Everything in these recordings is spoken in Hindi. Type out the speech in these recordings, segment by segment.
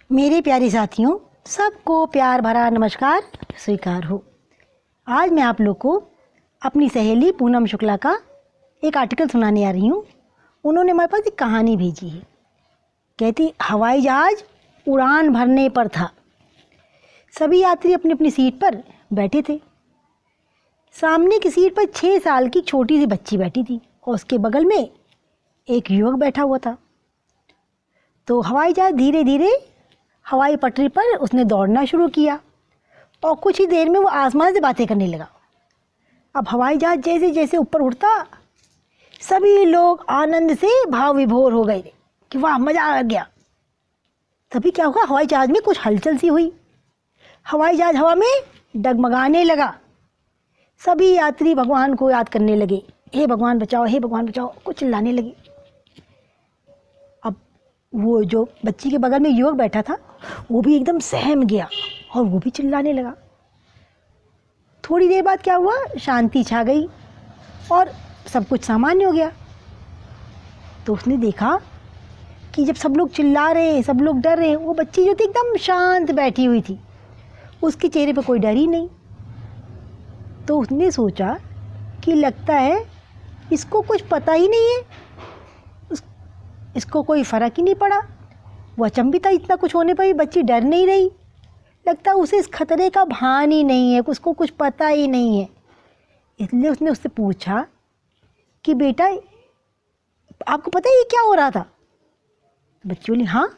मेरे प्यारे साथियों, सबको प्यार भरा नमस्कार स्वीकार हो। आज मैं आप लोग को अपनी सहेली पूनम शुक्ला का एक आर्टिकल सुनाने आ रही हूँ। उन्होंने हमारे पास एक कहानी भेजी है। कहती, हवाई जहाज़ उड़ान भरने पर था। सभी यात्री अपनी अपनी सीट पर बैठे थे। सामने की सीट पर 6 साल की छोटी सी बच्ची बैठी थी और उसके बगल में एक युवक बैठा हुआ था। तो हवाई जहाज़ धीरे धीरे हवाई पटरी पर उसने दौड़ना शुरू किया और कुछ ही देर में वो आसमान से बातें करने लगा। अब हवाई जहाज़ जैसे जैसे ऊपर उड़ता, सभी लोग आनंद से भाव विभोर हो गए कि वाह, मज़ा आ गया। तभी क्या हुआ, हवाई जहाज़ में कुछ हलचल सी हुई। हवाई जहाज़ हवा में डगमगाने लगा। सभी यात्री भगवान को याद करने लगे, हे भगवान बचाओ, हे भगवान बचाओ, कुछ चिल्लाने लगे। अब वो जो बच्ची के बगल में युवक बैठा था, वो भी एकदम सहम गया और वो भी चिल्लाने लगा। थोड़ी देर बाद क्या हुआ, शांति छा गई और सब कुछ सामान्य हो गया। तो उसने देखा कि जब सब लोग चिल्ला रहे हैं, सब लोग डर रहे हैं, वो बच्ची जो थी एकदम शांत बैठी हुई थी। उसके चेहरे पर कोई डर ही नहीं। तो उसने सोचा कि लगता है इसको कुछ पता ही नहीं है, इसको कोई फ़र्क ही नहीं पड़ा। वो अचंभित था, इतना कुछ होने पर भी बच्ची डर नहीं रही। लगता है उसे इस खतरे का भान ही नहीं है, उसको कुछ पता ही नहीं है। इसलिए उसने उससे पूछा कि बेटा, आपको पता है ये क्या हो रहा था? तो बच्ची बोली, हाँ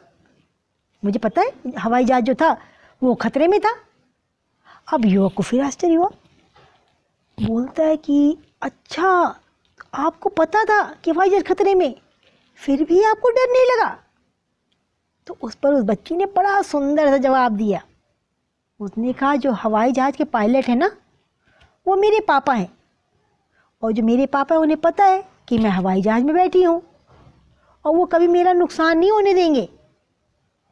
मुझे पता है, हवाई जहाज़ जो था वो खतरे में था। अब युवक को फिर आश्चर्य हुआ। बोलता है कि अच्छा, आपको पता था कि हवाई जहाज़ खतरे में, फिर भी आपको डर नहीं लगा? तो उस पर उस बच्ची ने बड़ा सुंदर सा जवाब दिया। उसने कहा, जो हवाई जहाज़ के पायलट हैं ना, वो मेरे पापा हैं, और जो मेरे पापा हैं उन्हें पता है कि मैं हवाई जहाज़ में बैठी हूँ और वो कभी मेरा नुकसान नहीं होने देंगे,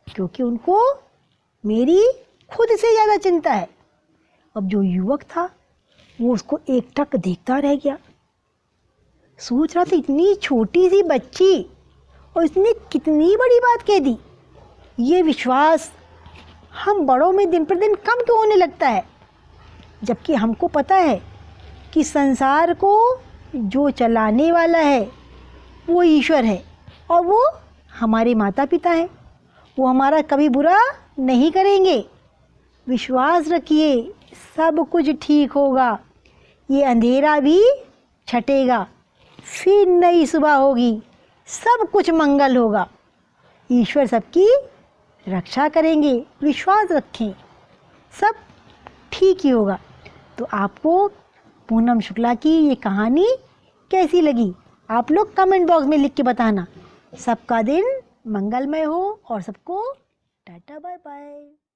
क्योंकि उनको मेरी खुद से ज़्यादा चिंता है। अब जो युवक था वो उसको एकटक देखता रह गया। सोच रहा था, इतनी छोटी सी बच्ची और इसने कितनी बड़ी बात कह दी। ये विश्वास हम बड़ों में दिन पर दिन कम क्यों होने लगता है, जबकि हमको पता है कि संसार को जो चलाने वाला है वो ईश्वर है और वो हमारे माता पिता हैं। वो हमारा कभी बुरा नहीं करेंगे। विश्वास रखिए, सब कुछ ठीक होगा। ये अंधेरा भी छटेगा, फिर नई सुबह होगी, सब कुछ मंगल होगा। ईश्वर सबकी रक्षा करेंगे, विश्वास रखें, सब ठीक ही होगा। तो आपको पूनम शुक्ला की ये कहानी कैसी लगी, आप लोग कमेंट बॉक्स में लिख के बताना। सबका दिन मंगलमय हो और सबको टाटा बाय बाय।